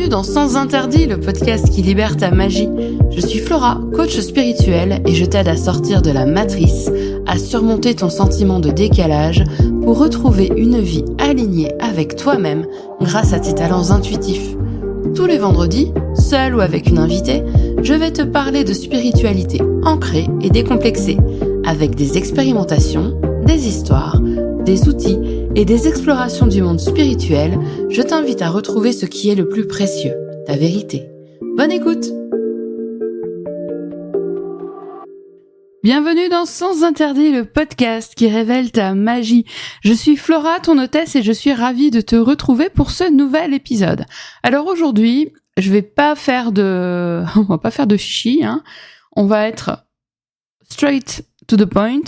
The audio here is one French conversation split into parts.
Bienvenue dans Sans Interdit, le podcast qui libère ta magie. Je suis Flora, coach spirituel, et je t'aide à sortir de la matrice, à surmonter ton sentiment de décalage pour retrouver une vie alignée avec toi-même grâce à tes talents intuitifs. Tous les vendredis, seul ou avec une invitée, je vais te parler de spiritualité ancrée et décomplexée, avec des expérimentations, des histoires, des outils et des explorations du monde spirituel. Je t'invite à retrouver ce qui est le plus précieux, ta vérité. Bonne écoute! Bienvenue dans Sans Interdit, le podcast qui révèle ta magie. Je suis Flora, ton hôtesse, et je suis ravie de te retrouver pour ce nouvel épisode. Alors aujourd'hui, on va pas faire de chichi, hein. On va être straight to the point.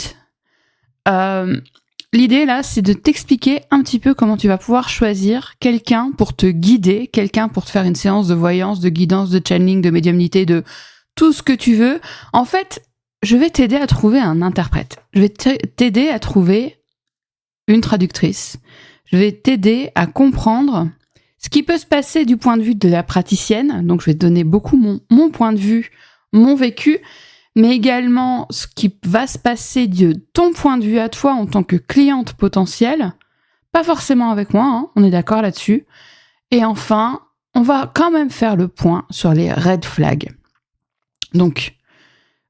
L'idée là, c'est de t'expliquer un petit peu comment tu vas pouvoir choisir quelqu'un pour te guider, quelqu'un pour te faire une séance de voyance, de guidance, de channeling, de médiumnité, de tout ce que tu veux. En fait, je vais t'aider à trouver un interprète. Je vais t'aider à trouver une traductrice. Je vais t'aider à comprendre ce qui peut se passer du point de vue de la praticienne. Donc, je vais te donner beaucoup mon point de vue, mon vécu, mais également ce qui va se passer de ton point de vue à toi en tant que cliente potentielle. Pas forcément avec moi, hein, on est d'accord là-dessus. Et enfin, on va quand même faire le point sur les red flags. Donc,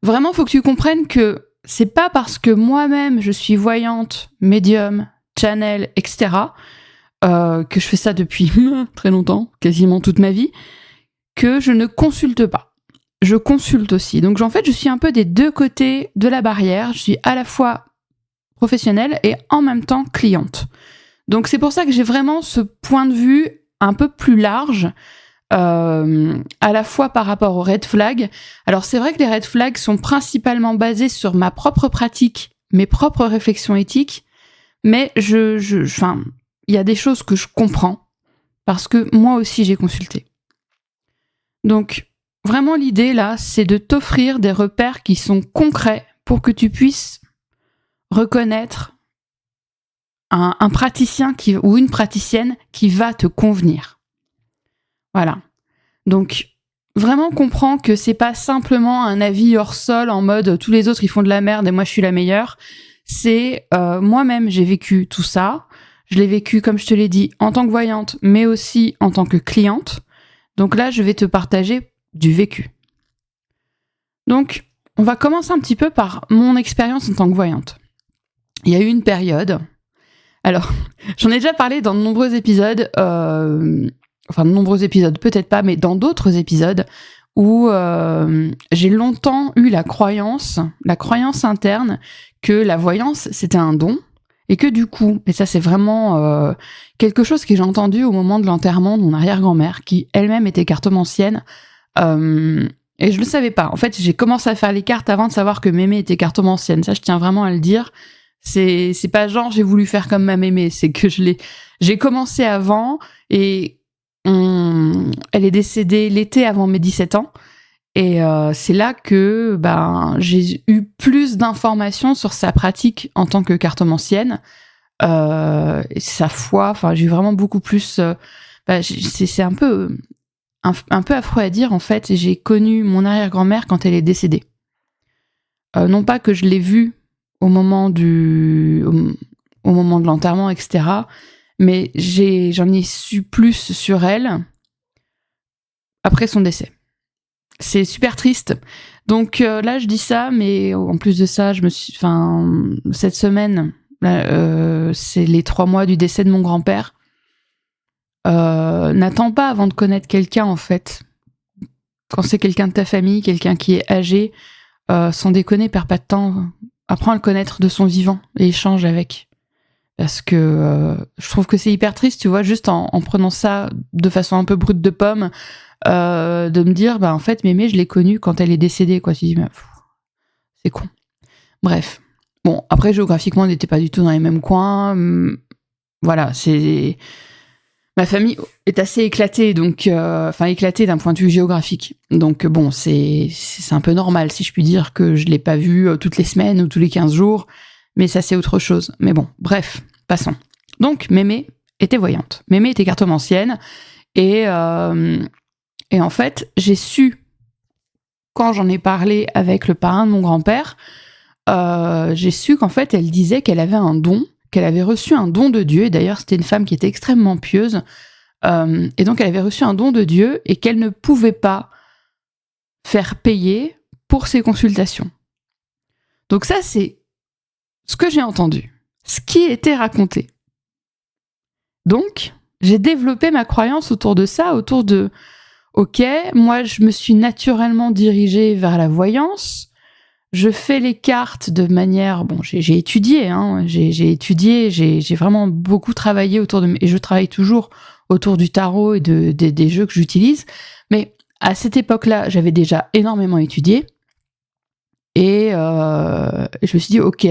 vraiment, faut que tu comprennes que c'est pas parce que moi-même je suis voyante, médium, channel, etc., que je fais ça depuis très longtemps, quasiment toute ma vie, que je ne consulte pas. Je consulte aussi. Donc, en fait, je suis un peu des deux côtés de la barrière. Je suis à la fois professionnelle et en même temps cliente. Donc, c'est pour ça que j'ai vraiment ce point de vue un peu plus large, à la fois par rapport aux red flags. Alors, c'est vrai que les red flags sont principalement basés sur ma propre pratique, mes propres réflexions éthiques, mais il y a des choses que je comprends parce que moi aussi, j'ai consulté. Donc, vraiment, l'idée, là, c'est de t'offrir des repères qui sont concrets pour que tu puisses reconnaître un praticien ou une praticienne qui va te convenir. Voilà. Donc, vraiment comprends que c'est pas simplement un avis hors sol en mode tous les autres, ils font de la merde et moi, je suis la meilleure. C'est moi-même, j'ai vécu tout ça. Je l'ai vécu, comme je te l'ai dit, en tant que voyante, mais aussi en tant que cliente. Donc là, je vais te partager du vécu. Donc, on va commencer un petit peu par mon expérience en tant que voyante. Il y a eu une période, alors, j'en ai déjà parlé dans de nombreux épisodes, peut-être pas, mais dans d'autres épisodes, où j'ai longtemps eu la croyance interne que la voyance, c'était un don, et que du coup, et ça c'est vraiment quelque chose que j'ai entendu au moment de l'enterrement de mon arrière-grand-mère, qui elle-même était cartomancienne, et je le savais pas. En fait, j'ai commencé à faire les cartes avant de savoir que Mémé était cartomancienne. Ça, je tiens vraiment à le dire. C'est pas genre j'ai voulu faire comme ma Mémé, c'est que j'ai commencé avant et elle est décédée l'été avant mes 17 ans. Et c'est là que j'ai eu plus d'informations sur sa pratique en tant que cartomancienne, sa foi. Enfin, j'ai eu vraiment beaucoup plus. C'est un peu affreux à dire en fait. Et j'ai connu mon arrière-grand-mère quand elle est décédée. Non pas que je l'ai vue au moment de l'enterrement, etc. Mais j'en ai su plus sur elle après son décès. C'est super triste. Donc là, je dis ça, mais en plus de ça, cette semaine, c'est les 3 mois du décès de mon grand-père. N'attends pas avant de connaître quelqu'un, en fait. Quand c'est quelqu'un de ta famille, quelqu'un qui est âgé, sans déconner, perds pas de temps. Apprends à le connaître de son vivant et échange avec. Parce que je trouve que c'est hyper triste, tu vois, juste en prenant ça de façon un peu brute de pomme, de me dire, en fait, Mémé, je l'ai connue quand elle est décédée, quoi. Tu dis, c'est con. Bref. Bon, après, géographiquement, on n'était pas du tout dans les mêmes coins. Voilà, ma famille est assez éclatée, donc, éclatée d'un point de vue géographique. Donc, bon, c'est un peu normal, si je puis dire, que je l'ai pas vue toutes les semaines ou tous les 15 jours. Mais ça, c'est autre chose. Mais bon, bref, passons. Donc, Mémé était voyante. Mémé était cartomancienne. Et en fait, j'ai su, quand j'en ai parlé avec le parrain de mon grand-père, j'ai su qu'en fait, elle disait qu'elle avait un don, qu'elle avait reçu un don de Dieu. Et d'ailleurs, c'était une femme qui était extrêmement pieuse. Et donc, elle avait reçu un don de Dieu et qu'elle ne pouvait pas faire payer pour ses consultations. Donc ça, c'est ce que j'ai entendu, ce qui était raconté. Donc, j'ai développé ma croyance autour de ça, autour de ok, moi je me suis naturellement dirigée vers la voyance, je fais les cartes de manière... Bon, j'ai étudié, hein, j'ai étudié, j'ai vraiment beaucoup travaillé autour de... Et je travaille toujours autour du tarot et des jeux que j'utilise, mais à cette époque-là, j'avais déjà énormément étudié, et je me suis dit, ok,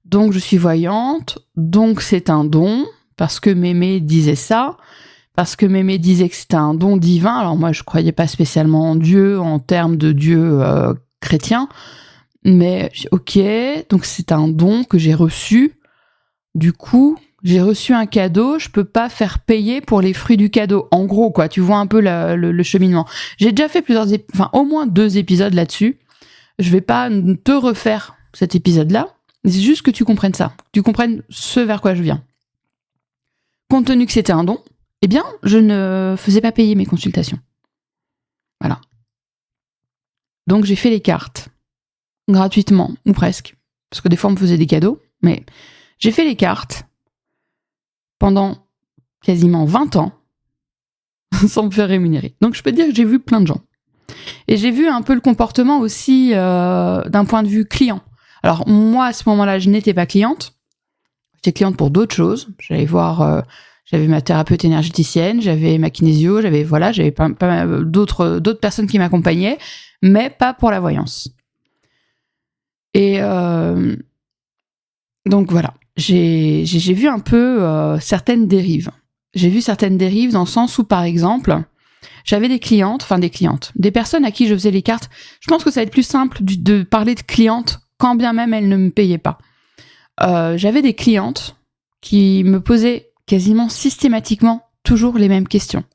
donc je suis voyante, donc c'est un don, parce que Mémé disait ça, parce que Mémé disait que c'était un don divin. Alors moi, je croyais pas spécialement en Dieu, en termes de Dieu chrétien, mais ok, donc c'est un don que j'ai reçu. Du coup, j'ai reçu un cadeau, je peux pas faire payer pour les fruits du cadeau. En gros, quoi, tu vois un peu le cheminement. J'ai déjà fait au moins 2 épisodes là-dessus. Je vais pas te refaire cet épisode-là. C'est juste que tu comprennes ça, que tu comprennes ce vers quoi je viens. Compte tenu que c'était un don, eh bien, je ne faisais pas payer mes consultations. Voilà. Donc, j'ai fait les cartes. Gratuitement, ou presque. Parce que des fois, on me faisait des cadeaux. Mais j'ai fait les cartes pendant quasiment 20 ans sans me faire rémunérer. Donc, je peux te dire que j'ai vu plein de gens. Et j'ai vu un peu le comportement aussi d'un point de vue client. Alors, moi, à ce moment-là, je n'étais pas cliente. J'étais cliente pour d'autres choses. J'allais voir... j'avais ma thérapeute énergéticienne, j'avais ma kinésio, j'avais pas d'autres personnes qui m'accompagnaient, mais pas pour la voyance. Et donc voilà, j'ai vu un peu certaines dérives. J'ai vu certaines dérives dans le sens où, par exemple, j'avais des personnes à qui je faisais les cartes. Je pense que ça va être plus simple de parler de clientes, quand bien même elles ne me payaient pas. J'avais des clientes qui me posaient quasiment systématiquement toujours les mêmes questions,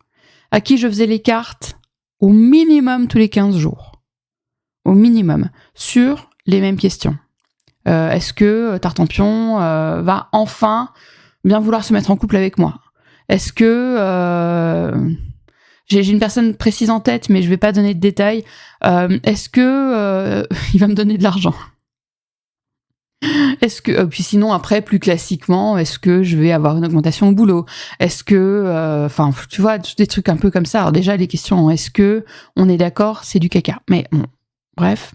à qui je faisais les cartes au minimum tous les 15 jours. Au minimum, sur les mêmes questions. Est-ce que Tartampion va enfin bien vouloir se mettre en couple avec moi ? Est-ce que... j'ai une personne précise en tête, mais je vais pas donner de détails. Est-ce que il va me donner de l'argent ? Est-ce que puis sinon après plus classiquement, est-ce que je vais avoir une augmentation au boulot ? Est-ce que tu vois, des trucs un peu comme ça. Alors déjà les questions, est-ce que on est d'accord, c'est du caca. Mais bon, bref.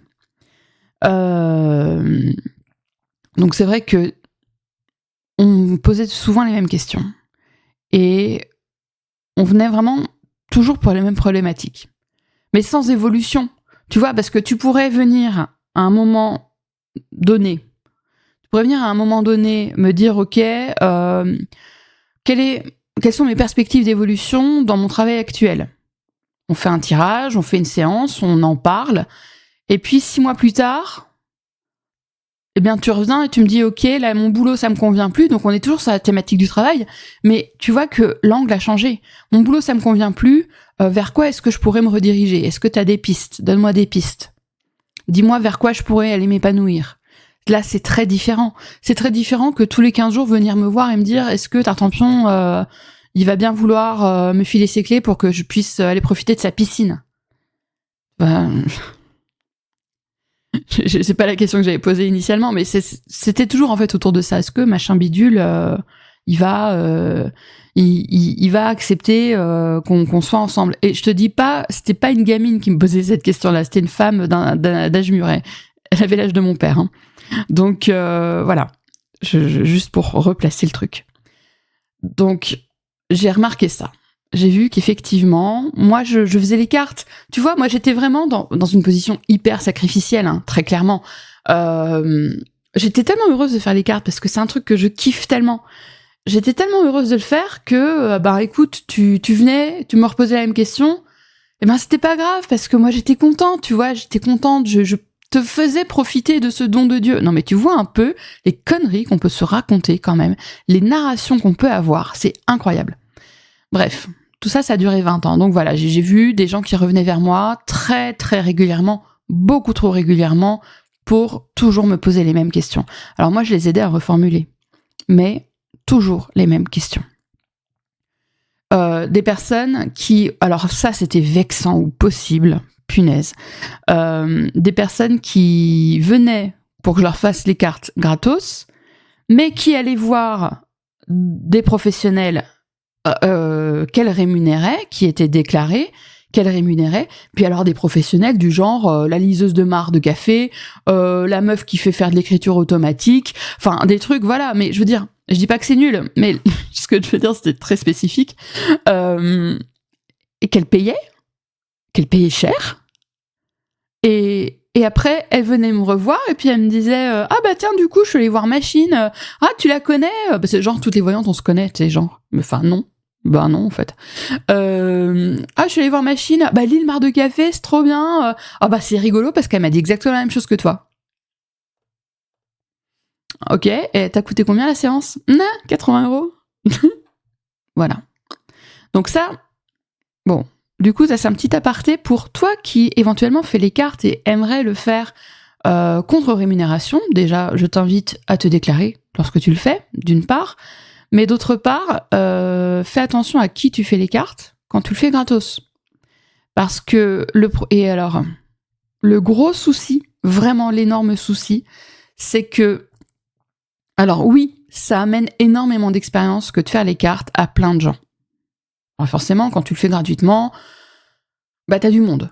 Donc c'est vrai que on me posait souvent les mêmes questions et on venait vraiment toujours pour les mêmes problématiques, mais sans évolution. Tu vois, parce que tu pourrais venir à un moment donné. Me dire, ok, quelles sont mes perspectives d'évolution dans mon travail actuel ? On fait un tirage, on fait une séance, on en parle, et puis 6 mois plus tard, eh bien tu reviens et tu me dis, ok, là mon boulot ça me convient plus, donc on est toujours sur la thématique du travail, mais tu vois que l'angle a changé. Mon boulot ça me convient plus, vers quoi est-ce que je pourrais me rediriger ? Est-ce que tu as des pistes ? Donne-moi des pistes. Dis-moi vers quoi je pourrais aller m'épanouir. Là, c'est très différent. C'est très différent que tous les 15 jours venir me voir et me dire est-ce que Tartampion, il va bien vouloir me filer ses clés pour que je puisse aller profiter de sa piscine. C'est pas la question que j'avais posée initialement, mais c'était toujours en fait autour de ça. Est-ce que machin bidule, il va accepter qu'on soit ensemble ? Et je te dis pas, c'était pas une gamine qui me posait cette question-là, c'était une femme d'âge mûr. Elle avait l'âge de mon père. Hein. Donc voilà, juste pour replacer le truc. Donc j'ai remarqué ça. J'ai vu qu'effectivement, moi je faisais les cartes. Tu vois, moi j'étais vraiment dans une position hyper sacrificielle, hein, très clairement. J'étais tellement heureuse de faire les cartes parce que c'est un truc que je kiffe tellement. J'étais tellement heureuse de le faire que, écoute, tu venais, tu me reposais la même question. Et c'était pas grave parce que moi j'étais contente, tu vois, je te faisais profiter de ce don de Dieu. Non mais tu vois un peu les conneries qu'on peut se raconter quand même, les narrations qu'on peut avoir, c'est incroyable. Bref, Tout ça, ça a duré 20 ans. Donc voilà, j'ai vu des gens qui revenaient vers moi très, très régulièrement, beaucoup trop régulièrement, pour toujours me poser les mêmes questions. Alors moi, je les aidais à reformuler, mais toujours les mêmes questions. Des personnes qui... Alors ça, c'était vexant ou possible, punaise. Des personnes qui venaient pour que je leur fasse les cartes gratos, mais qui allaient voir des professionnels qu'elles rémunéraient, qui étaient déclarés, qu'elles rémunéraient, puis alors des professionnels du genre la liseuse de marc de café, la meuf qui fait faire de l'écriture automatique, enfin des trucs, voilà, mais je veux dire, je dis pas que c'est nul, mais ce que je veux dire, c'était très spécifique, et qu'elles payaient cher, et après, elle venait me revoir, et puis elle me disait ah bah tiens, du coup, je suis allée voir Machine, ah tu la connais, c'est genre toutes les voyantes on se connaît, tu sais, genre, mais enfin non. Bah non, en fait. Ah, je suis allée voir Machine. Bah, l'île Mar de Café, c'est trop bien. Ah bah c'est rigolo parce qu'elle m'a dit exactement la même chose que toi. Ok, et t'as coûté combien la séance? 80 €. Voilà. Donc ça, bon, du coup, ça c'est un petit aparté pour toi qui éventuellement fais les cartes et aimerais le faire contre rémunération. Déjà, je t'invite à te déclarer lorsque tu le fais, d'une part. Mais d'autre part, fais attention à qui tu fais les cartes quand tu le fais gratos. Parce que le gros souci, vraiment l'énorme souci, c'est que, alors oui, ça amène énormément d'expérience que de faire les cartes à plein de gens. Alors forcément, quand tu le fais gratuitement, bah t'as du monde.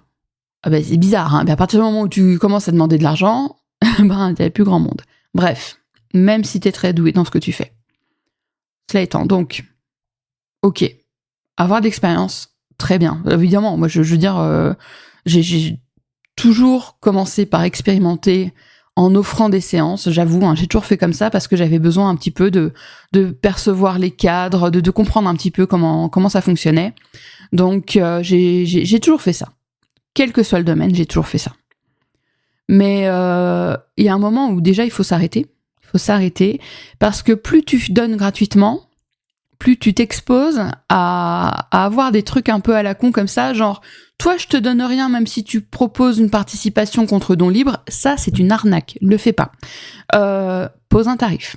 Ah bah c'est bizarre, hein, mais à partir du moment où tu commences à demander de l'argent, bah t'as plus grand monde. Bref, même si t'es très doué dans ce que tu fais. Cela étant, donc, ok, avoir de l'expérience, très bien. Évidemment, moi, je veux dire, j'ai toujours commencé par expérimenter en offrant des séances, j'avoue, hein, j'ai toujours fait comme ça parce que j'avais besoin un petit peu de percevoir les cadres, de comprendre un petit peu comment ça fonctionnait. Donc, j'ai toujours fait ça. Quel que soit le domaine, j'ai toujours fait ça. Mais il y a un moment où déjà, il faut s'arrêter. Il faut s'arrêter parce que plus tu donnes gratuitement, plus tu t'exposes à avoir des trucs un peu à la con comme ça, genre toi je te donne rien même si tu proposes une participation contre don libre, ça c'est une arnaque, le fais pas. Pose un tarif.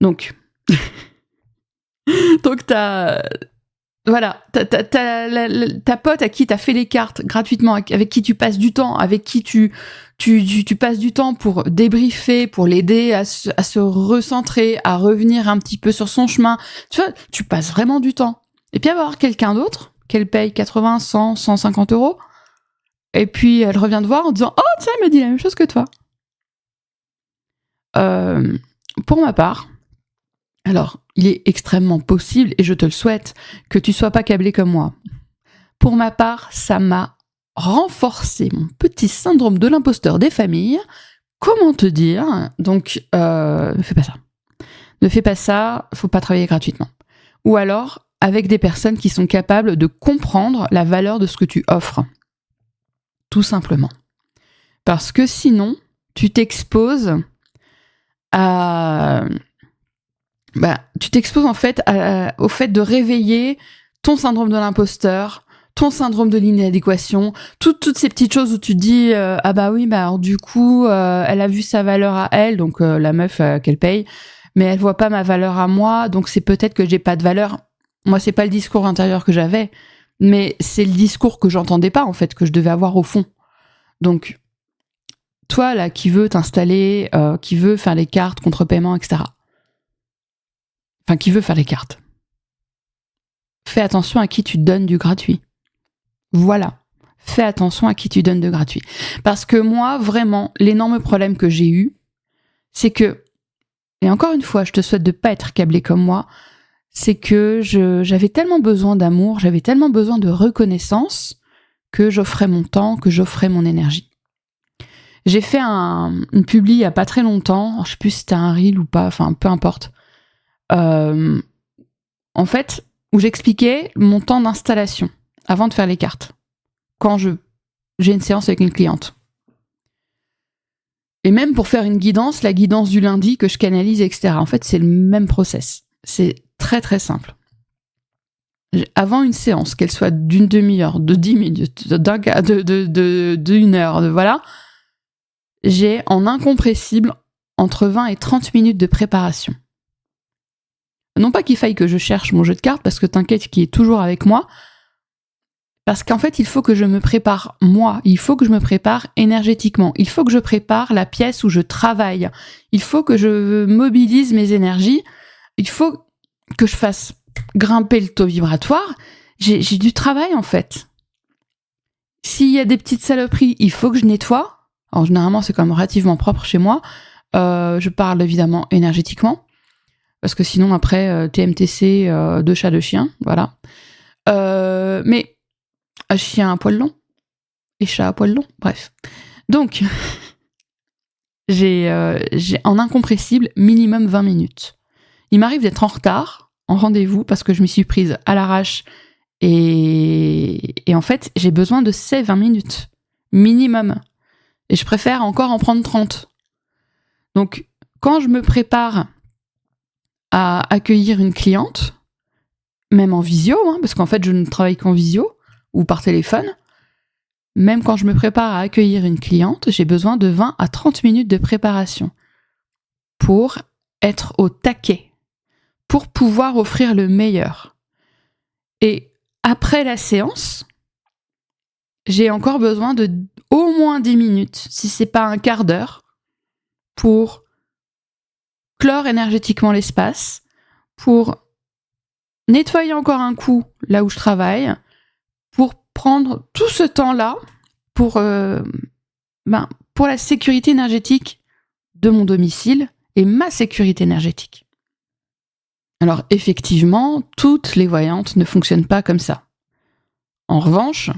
Donc t'as ta pote à qui t'as fait les cartes gratuitement, avec qui tu passes du temps, avec qui tu passes du temps pour débriefer, pour l'aider à se recentrer, à revenir un petit peu sur son chemin. Tu vois, tu passes vraiment du temps. Et puis avoir quelqu'un d'autre, qu'elle paye 80, 100, 150 €, et puis elle revient te voir en disant « Oh, tiens, elle m'a dit la même chose que toi. » Pour ma part, alors, il est extrêmement possible, et je te le souhaite, que tu sois pas câblé comme moi. Pour ma part, ça m'a renforcé mon petit syndrome de l'imposteur des familles. Comment te dire? Donc, ne fais pas ça. Ne fais pas ça, faut pas travailler gratuitement. Ou alors, avec des personnes qui sont capables de comprendre la valeur de ce que tu offres. Tout simplement. Parce que sinon, tu t'exposes à... tu t'exposes en fait au fait de réveiller ton syndrome de l'imposteur, ton syndrome de l'inadéquation, toutes ces petites choses où tu te dis ah bah oui, bah alors du coup elle a vu sa valeur à elle, donc la meuf qu'elle paye, mais elle voit pas ma valeur à moi, donc c'est peut-être que j'ai pas de valeur. Moi, c'est pas le discours intérieur que j'avais, mais c'est le discours que j'entendais pas en fait, que je devais avoir au fond. Donc toi là qui veux t'installer, qui veut faire les cartes contre paiement, etc. Enfin, qui veut faire les cartes. Fais attention à qui tu donnes du gratuit. Voilà. Fais attention à qui tu donnes de gratuit. Parce que moi, vraiment, l'énorme problème que j'ai eu, c'est que, et encore une fois, je te souhaite de pas être câblé comme moi, c'est que j'avais tellement besoin d'amour, j'avais tellement besoin de reconnaissance que j'offrais mon temps, que j'offrais mon énergie. J'ai fait une publi il y a pas très longtemps, je sais plus si c'était un reel ou pas, enfin, peu importe. En fait, où j'expliquais mon temps d'installation avant de faire les cartes, quand j'ai une séance avec une cliente. Et même pour faire une guidance, la guidance du lundi que je canalise, etc. En fait, c'est le même process. C'est très très simple. avant une séance, qu'elle soit d'une demi-heure, de 10 minutes, d'une heure, voilà, j'ai en incompressible entre 20 et 30 minutes de préparation. Non pas qu'il faille que je cherche mon jeu de cartes, parce que t'inquiète qu'il est toujours avec moi, parce qu'en fait, il faut que je me prépare moi, il faut que je me prépare énergétiquement, il faut que je prépare la pièce où je travaille, il faut que je mobilise mes énergies, il faut que je fasse grimper le taux vibratoire. J'ai du travail en fait. S'il y a des petites saloperies, il faut que je nettoie. Alors généralement, c'est quand même relativement propre chez moi. Je parle évidemment énergétiquement, parce que sinon après TMTC, deux chats, deux chiens, voilà. Mais chien à poil long et chat à poil long, bref. Donc, j'ai en incompressible minimum 20 minutes. Il m'arrive d'être en retard, en rendez-vous, parce que je m'y suis prise à l'arrache et en fait, j'ai besoin de ces 20 minutes minimum. Et je préfère encore en prendre 30. Donc, quand je me prépare à accueillir une cliente, même en visio, parce qu'en fait, je ne travaille qu'en visio ou par téléphone, même quand je me prépare à accueillir une cliente, j'ai besoin de 20 à 30 minutes de préparation pour être au taquet, pour pouvoir offrir le meilleur. Et après la séance, j'ai encore besoin de au moins 10 minutes, si c'est pas un quart d'heure, pour clore énergétiquement l'espace, pour nettoyer encore un coup là où je travaille, pour prendre tout ce temps-là pour la sécurité énergétique de mon domicile et ma sécurité énergétique. Alors effectivement, toutes les voyantes ne fonctionnent pas comme ça. En revanche,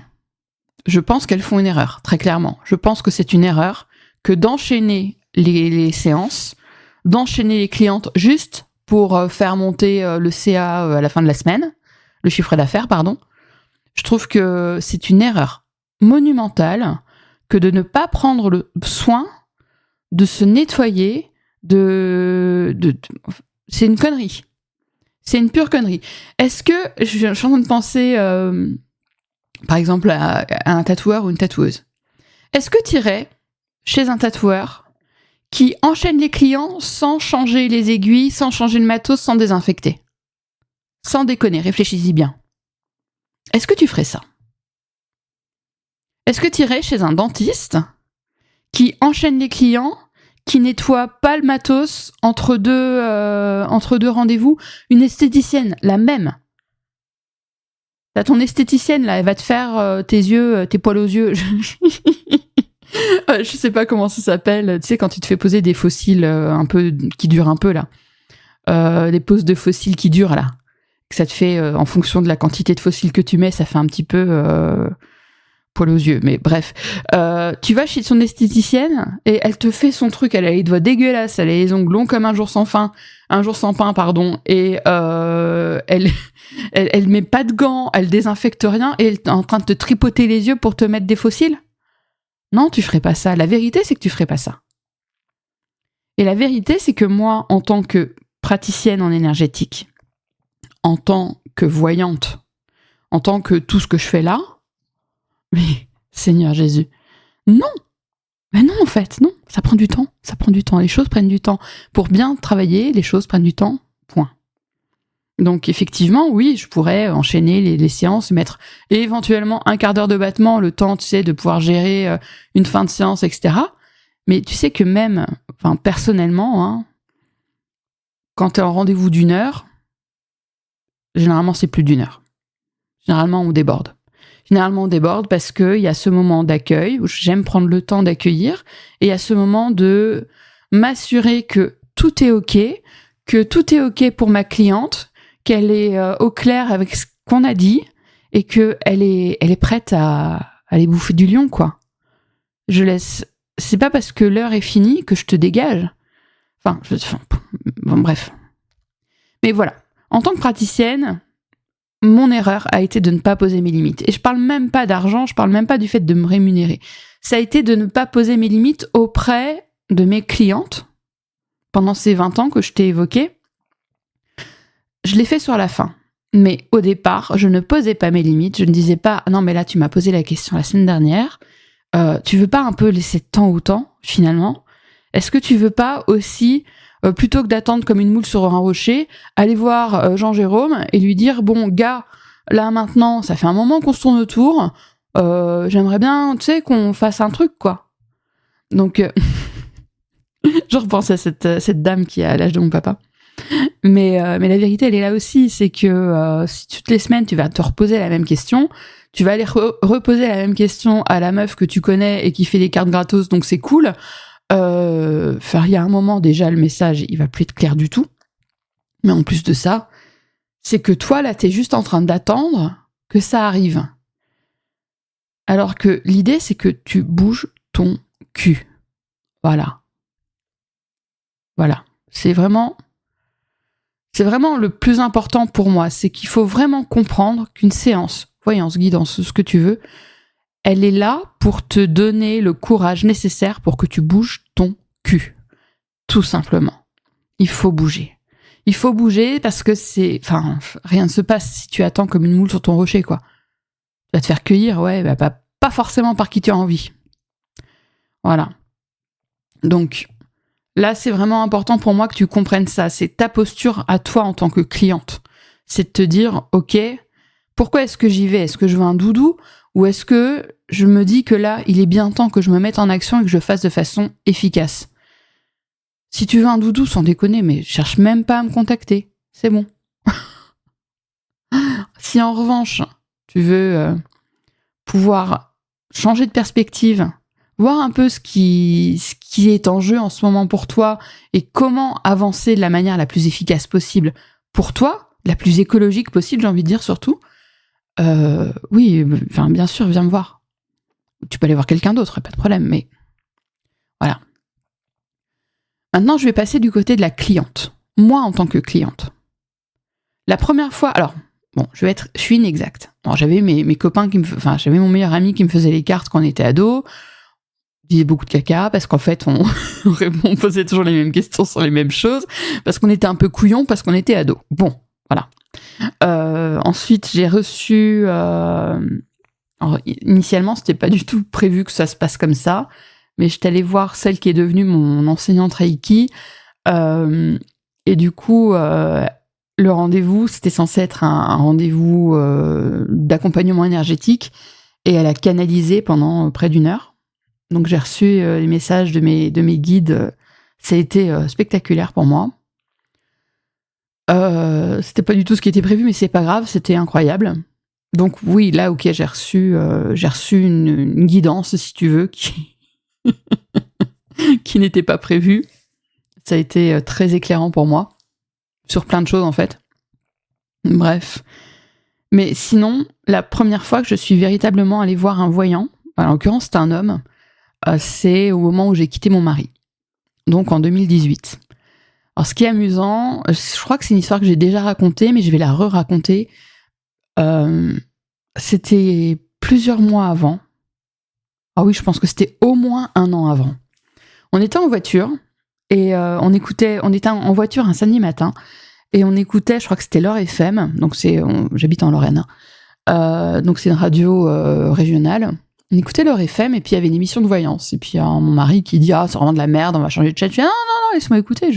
je pense qu'elles font une erreur, très clairement. Je pense que c'est une erreur que d'enchaîner les séances, d'enchaîner les clientes juste pour faire monter le CA à la fin de la semaine, le chiffre d'affaires, pardon. Je trouve que c'est une erreur monumentale que de ne pas prendre le soin de se nettoyer, c'est une connerie. C'est une pure connerie. Est-ce que, je suis en train de penser, par exemple, à un tatoueur ou une tatoueuse. Est-ce que tu irais chez un tatoueur qui enchaîne les clients sans changer les aiguilles, sans changer le matos, sans désinfecter? Sans déconner, réfléchis-y bien. Est-ce que tu ferais ça? Est-ce que tu irais chez un dentiste qui enchaîne les clients, qui nettoie pas le matos entre deux rendez-vous? Une esthéticienne, la même. T'as ton esthéticienne, là, elle va te faire tes yeux, tes poils aux yeux. Je sais pas comment ça s'appelle. Tu sais, quand tu te fais poser des fossiles un peu, qui durent un peu, là. Des poses de fossiles qui durent, là. Que ça te fait, en fonction de la quantité de fossiles que tu mets, ça fait un petit peu poil aux yeux. Mais bref. Tu vas chez son esthéticienne et elle te fait son truc. Elle a les doigts dégueulasses, elle a les ongles longs comme un jour sans pain, pardon. Et elle met pas de gants, elle désinfecte rien et elle est en train de te tripoter les yeux pour te mettre des fossiles. Non, tu ferais pas ça. La vérité, c'est que tu ferais pas ça. Et la vérité, c'est que moi, en tant que praticienne en énergétique, en tant que voyante, en tant que tout ce que je fais là, mais Seigneur Jésus, non. Mais non, en fait, non. Ça prend du temps. Les choses prennent du temps. Pour bien travailler, les choses prennent du temps. Point. Donc effectivement, oui, je pourrais enchaîner les séances, mettre éventuellement un quart d'heure de battement, le temps, tu sais, de pouvoir gérer une fin de séance, etc. Mais tu sais que même, personnellement, quand t'es en rendez-vous d'une heure, généralement c'est plus d'une heure. Généralement on déborde. Parce qu'il y a ce moment d'accueil où j'aime prendre le temps d'accueillir et il y a ce moment de m'assurer que tout est OK pour ma cliente, qu'elle est au clair avec ce qu'on a dit et qu'elle est prête à aller bouffer du lion, quoi. Je laisse. C'est pas parce que l'heure est finie que je te dégage. Bref. Mais voilà. En tant que praticienne, mon erreur a été de ne pas poser mes limites. Et je parle même pas d'argent, je parle même pas du fait de me rémunérer. Ça a été de ne pas poser mes limites auprès de mes clientes pendant ces 20 ans que je t'ai évoqué. Je l'ai fait sur la fin. Mais au départ, je ne posais pas mes limites. Je ne disais pas, non, mais là, tu m'as posé la question la semaine dernière. Tu veux pas un peu laisser de temps au temps, finalement? Est-ce que tu veux pas aussi, plutôt que d'attendre comme une moule sur un rocher, aller voir Jean-Jérôme et lui dire, bon, gars, là, maintenant, ça fait un moment qu'on se tourne autour. J'aimerais bien, tu sais, qu'on fasse un truc, quoi. Donc, je repense à cette dame qui a l'âge de mon papa. Mais la vérité, elle est là aussi, c'est que si toutes les semaines, tu vas te reposer la même question, tu vas aller reposer la même question à la meuf que tu connais et qui fait des cartes gratos, donc c'est cool. Il y a un moment, déjà, le message, il va plus être clair du tout. Mais en plus de ça, c'est que toi, là, t'es juste en train d'attendre que ça arrive. Alors que l'idée, c'est que tu bouges ton cul. Voilà. C'est vraiment le plus important pour moi. C'est qu'il faut vraiment comprendre qu'une séance, voyance, guidance, ce que tu veux, elle est là pour te donner le courage nécessaire pour que tu bouges ton cul. Tout simplement. Il faut bouger. Il faut bouger parce que rien ne se passe si tu attends comme une moule sur ton rocher, quoi. Tu vas te faire cueillir, ouais, pas forcément par qui tu as envie. Voilà. Donc, là, c'est vraiment important pour moi que tu comprennes ça. C'est ta posture à toi en tant que cliente. C'est de te dire, ok, pourquoi est-ce que j'y vais? Est-ce que je veux un doudou? Ou est-ce que je me dis que là, il est bien temps que je me mette en action et que je le fasse de façon efficace? Si tu veux un doudou, sans déconner, mais cherche même pas à me contacter. C'est bon. Si en revanche, tu veux pouvoir changer de perspective, voir un peu ce qui est en jeu en ce moment pour toi et comment avancer de la manière la plus efficace possible pour toi, la plus écologique possible, j'ai envie de dire surtout, oui, bien sûr, viens me voir. Tu peux aller voir quelqu'un d'autre, pas de problème, mais voilà. Maintenant, je vais passer du côté de la cliente. Moi, en tant que cliente. La première fois, alors, bon, je suis inexacte. Alors, j'avais mes copains j'avais mon meilleur ami qui me faisait les cartes quand on était ado. Je disais beaucoup de caca parce qu'en fait, on posait toujours les mêmes questions sur les mêmes choses parce qu'on était un peu couillons parce qu'on était ado. Bon, voilà. Ensuite, j'ai reçu. Alors, initialement, c'était pas du tout prévu que ça se passe comme ça, mais j'étais allée voir celle qui est devenue mon enseignante Reiki. Et du coup, le rendez-vous, c'était censé être un rendez-vous d'accompagnement énergétique, et elle a canalisé pendant près d'1 heure. Donc j'ai reçu les messages de mes guides. Ça a été spectaculaire pour moi. C'était pas du tout ce qui était prévu, mais c'est pas grave, c'était incroyable. Donc oui, là, ok, j'ai reçu une guidance, si tu veux, qui n'était pas prévue. Ça a été très éclairant pour moi, sur plein de choses en fait. Bref. Mais sinon, la première fois que je suis véritablement allée voir un voyant, en l'occurrence c'était un homme, c'est au moment où j'ai quitté mon mari. Donc en 2018. Alors ce qui est amusant, je crois que c'est une histoire que j'ai déjà racontée, mais je vais la re-raconter. C'était plusieurs mois avant. Ah oui, je pense que c'était au moins 1 an avant. On était en voiture et on était en voiture un samedi matin et on écoutait, je crois que c'était l'Heure FM, donc j'habite en Lorraine, donc c'est une radio régionale. On écoutait l'Heure FM et puis il y avait une émission de voyance. Et puis mon mari qui dit c'est vraiment de la merde, on va changer de chaîne. Je dis non, laisse-moi écouter,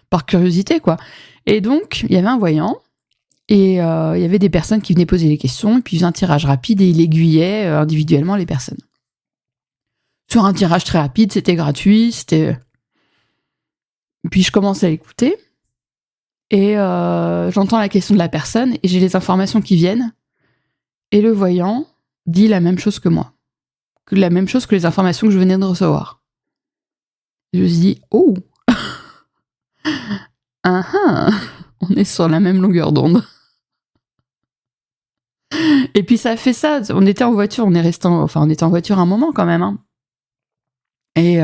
par curiosité quoi. Et donc il y avait un voyant. Et il y avait des personnes qui venaient poser les questions, et puis il faisait un tirage rapide et il aiguillait individuellement les personnes. Sur un tirage très rapide, c'était gratuit, Puis je commence à l'écouter, et j'entends la question de la personne, et j'ai les informations qui viennent, et le voyant dit la même chose que moi. La même chose que les informations que je venais de recevoir. Et je me suis dit, oh on est sur la même longueur d'onde. Et puis ça a fait ça, on était en voiture, on était en voiture un moment quand même. Hein. Et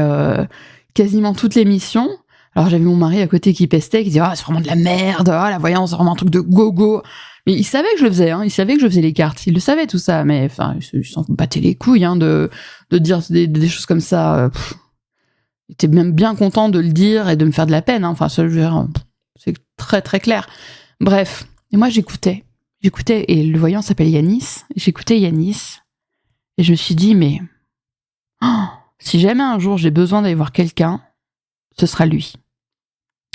quasiment toute l'émission, alors j'avais mon mari à côté qui pestait, qui disait c'est vraiment de la merde, la voyance c'est vraiment un truc de gogo. Mais il savait que je le faisais, il savait que je faisais les cartes, il le savait tout ça, mais il s'en battait les couilles de dire des choses comme ça. Il était même bien content de le dire et de me faire de la peine, c'est très très clair. Bref. Et moi, j'écoutais, et le voyant s'appelle Yanis. J'écoutais Yanis, et je me suis dit, mais si jamais un jour j'ai besoin d'aller voir quelqu'un, ce sera lui.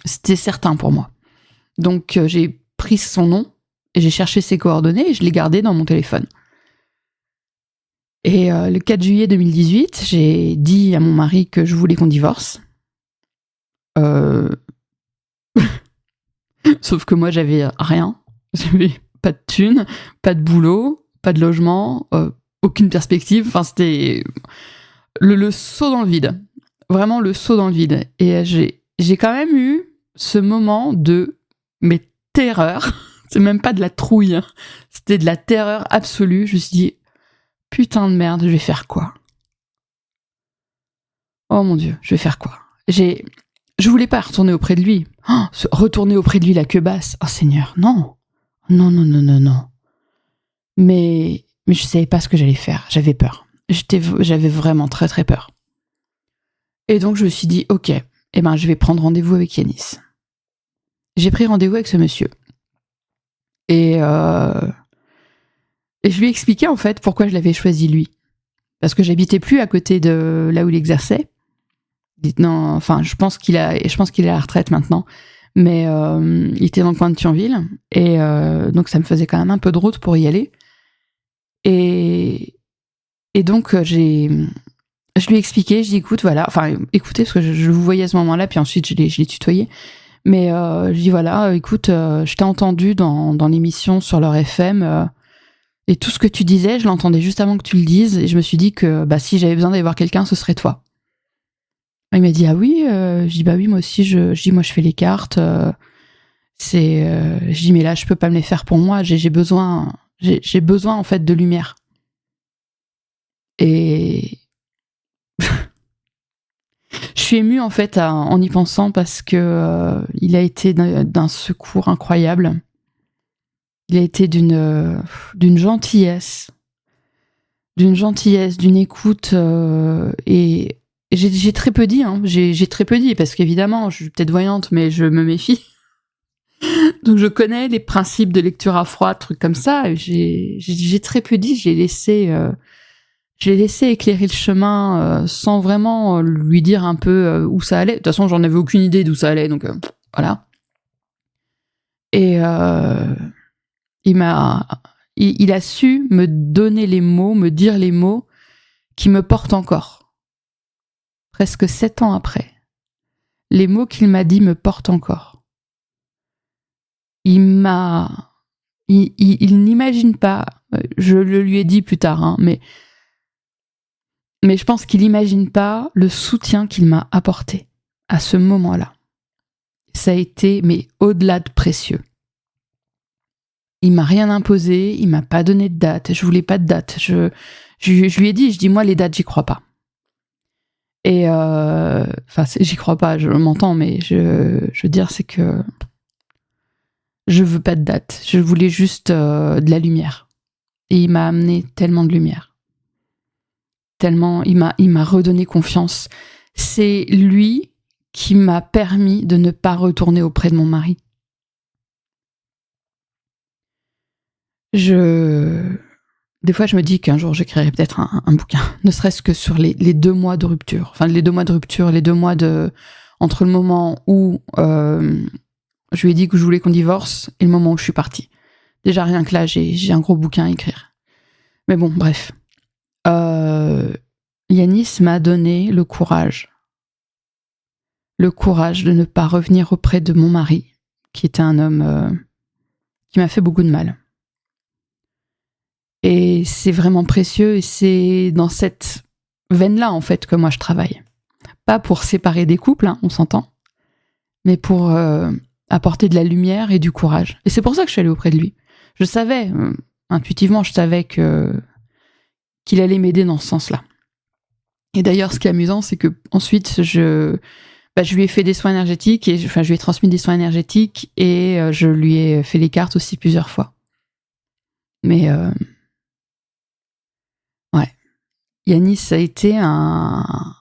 C'était certain pour moi. Donc, j'ai pris son nom, et j'ai cherché ses coordonnées, et je l'ai gardé dans mon téléphone. Et le 4 juillet 2018, j'ai dit à mon mari que je voulais qu'on divorce. Sauf que moi, j'avais rien. J'avais pas de thunes, pas de boulot, pas de logement, aucune perspective. Enfin, c'était le saut dans le vide. Vraiment le saut dans le vide. Et j'ai quand même eu ce moment de mais terreur. C'est même pas de la trouille. C'était de la terreur absolue. Je me suis dit, putain de merde, je vais faire quoi? Oh mon Dieu, je vais faire quoi? Je voulais pas retourner auprès de lui. Retourner auprès de lui la queue basse. Oh Seigneur, non. Non, non, non, non, non. Mais je savais pas ce que j'allais faire. J'avais peur. J'avais vraiment très très peur. Et donc je me suis dit, ok, je vais prendre rendez-vous avec Yanis. J'ai pris rendez-vous avec ce monsieur. Et je lui ai expliqué en fait pourquoi je l'avais choisi lui. Parce que j'habitais plus à côté de là où il exerçait. Non, enfin, je pense qu'il est à la retraite maintenant. Mais il était dans le coin de Thionville. Et donc ça me faisait quand même un peu de route pour y aller. Et donc je lui ai expliqué, je dis écoute, voilà, enfin écoutez, parce que je vous voyais à ce moment-là, puis ensuite je l'ai tutoyé. Mais je dis voilà, écoute, je t'ai entendu dans l'émission sur leur FM, et tout ce que tu disais, je l'entendais juste avant que tu le dises, et je me suis dit que si j'avais besoin d'aller voir quelqu'un, ce serait toi. Il m'a dit ah oui, je dis bah oui, moi aussi, je dis moi je fais les cartes, je dis mais là je peux pas me les faire pour moi, j'ai besoin en fait de lumière. Et je suis émue en fait en y pensant parce que il a été d'un secours incroyable. Il a été d'une gentillesse, d'une écoute, et j'ai très peu dit, hein. J'ai très peu dit parce qu'évidemment, je suis peut-être voyante, mais je me méfie. Donc je connais les principes de lecture à froid, trucs comme ça. J'ai très peu dit. J'ai laissé éclairer le chemin sans vraiment lui dire un peu où ça allait. De toute façon, j'en avais aucune idée d'où ça allait, donc voilà. Et il a su me donner les mots, me dire les mots qui me portent encore. Presque 7 ans après. Les mots qu'il m'a dit me portent encore. Il n'imagine pas, je le lui ai dit plus tard, hein, mais je pense qu'il n'imagine pas le soutien qu'il m'a apporté à ce moment-là. Ça a été, mais au-delà de précieux. Il m'a rien imposé, il m'a pas donné de date, je voulais pas de date. Je lui ai dit, moi les dates, j'y crois pas. Et j'y crois pas, je m'entends, mais je veux dire, c'est que je veux pas de date. Je voulais juste de la lumière. Et il m'a amené tellement de lumière. Tellement, il m'a redonné confiance. C'est lui qui m'a permis de ne pas retourner auprès de mon mari. Des fois, je me dis qu'un jour, j'écrirai peut-être un bouquin, ne serait-ce que sur les 2 mois de rupture. Enfin, les 2 mois de rupture, les 2 mois entre le moment où je lui ai dit que je voulais qu'on divorce et le moment où je suis partie. Déjà, rien que là, j'ai un gros bouquin à écrire. Mais bon, bref. Yanis m'a donné le courage. Le courage de ne pas revenir auprès de mon mari, qui était un homme qui m'a fait beaucoup de mal. Et c'est vraiment précieux, et c'est dans cette veine-là, en fait, que moi je travaille. Pas pour séparer des couples, hein, on s'entend, mais pour apporter de la lumière et du courage. Et c'est pour ça que je suis allée auprès de lui. Je savais, intuitivement, je savais qu'il allait m'aider dans ce sens-là. Et d'ailleurs, ce qui est amusant, c'est que ensuite, je lui ai fait des soins énergétiques, je lui ai transmis des soins énergétiques, et je lui ai fait les cartes aussi plusieurs fois. Mais ouais, Yanis a été un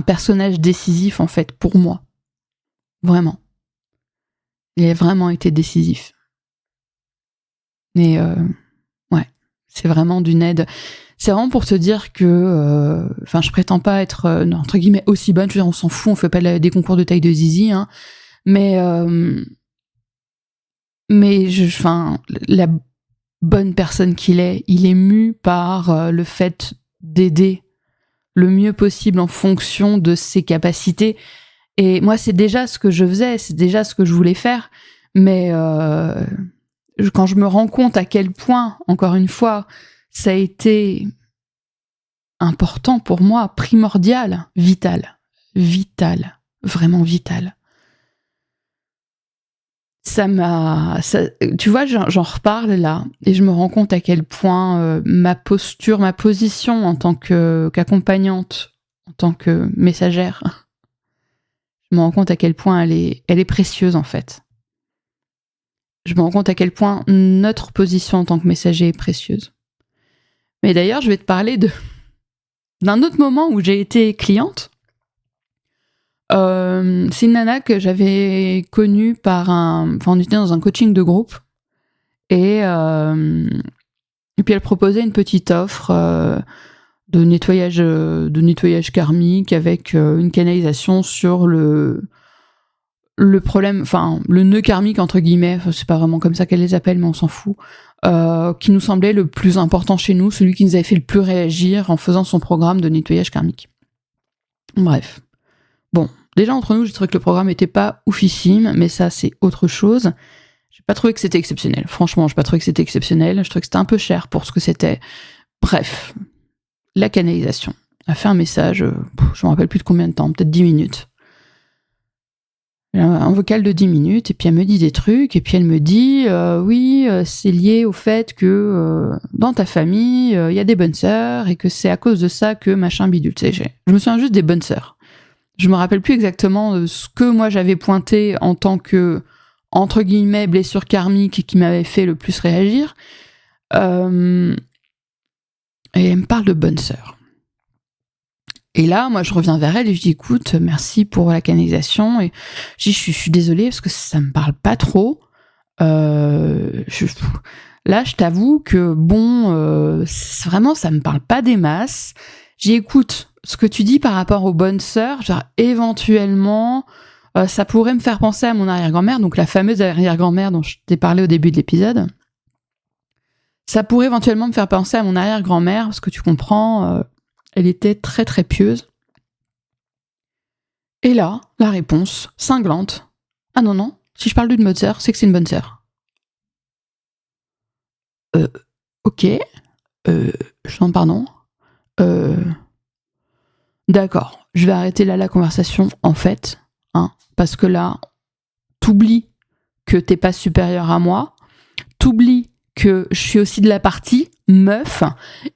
personnage décisif, en fait, pour moi. Vraiment. Il a vraiment été décisif. Mais ouais, c'est vraiment d'une aide. C'est vraiment pour te dire que, je prétends pas être entre guillemets aussi bonne. Je veux dire, on s'en fout, on fait pas des concours de taille de zizi, hein. Mais la bonne personne qu'il est, il est mu par le fait d'aider le mieux possible en fonction de ses capacités. Et moi, c'est déjà ce que je faisais, c'est déjà ce que je voulais faire. Mais quand je me rends compte à quel point, encore une fois, ça a été important pour moi, primordial, vital, vraiment vital. Tu vois, j'en reparle là, et je me rends compte à quel point ma posture, ma position en tant qu'accompagnante, en tant que messagère, je me rends compte à quel point elle est précieuse en fait. Je me rends compte à quel point notre position en tant que messager est précieuse. Mais d'ailleurs, je vais te parler d'un autre moment où j'ai été cliente. C'est une nana que j'avais connue on était dans un coaching de groupe et puis elle proposait une petite offre de nettoyage karmique avec une canalisation sur le problème, le nœud karmique entre guillemets, c'est pas vraiment comme ça qu'elle les appelle mais on s'en fout, qui nous semblait le plus important chez nous, celui qui nous avait fait le plus réagir en faisant son programme de nettoyage karmique. Bref. Bon, déjà entre nous, j'ai trouvé que le programme était pas oufissime, mais ça c'est autre chose. J'ai pas trouvé que c'était exceptionnel. Franchement, j'ai pas trouvé que c'était exceptionnel. Je trouvais que c'était un peu cher pour ce que c'était. Bref, la canalisation. Elle a fait un message, je me rappelle plus de combien de temps, peut-être 10 minutes. Un vocal de 10 minutes, et puis elle me dit des trucs, et puis elle me dit oui, c'est lié au fait que dans ta famille, il y a des bonnes sœurs, et que c'est à cause de ça que machin bidule. Tu sais, je me souviens juste des bonnes sœurs. Je me rappelle plus exactement ce que moi j'avais pointé en tant que, entre guillemets, blessure karmique qui m'avait fait le plus réagir. Et elle me parle de bonne sœur. Et là, moi, je reviens vers elle et je dis, écoute, merci pour la canalisation. Et je dis, je suis désolée parce que ça me parle pas trop. Là, je t'avoue que, vraiment, ça me parle pas des masses. J'ai écoute, ce que tu dis par rapport aux bonnes sœurs, genre, éventuellement, ça pourrait me faire penser à mon arrière-grand-mère, donc la fameuse arrière-grand-mère dont je t'ai parlé au début de l'épisode. Ça pourrait éventuellement me faire penser à mon arrière-grand-mère, parce que tu comprends... elle était très très pieuse. Et là, la réponse, cinglante. Ah non, si je parle d'une bonne sœur, c'est que c'est une bonne sœur. Ok. Je demande pardon. D'accord, je vais arrêter là la conversation, en fait. Parce que là, t'oublies que t'es pas supérieur à moi. T'oublies que je suis aussi de la partie meuf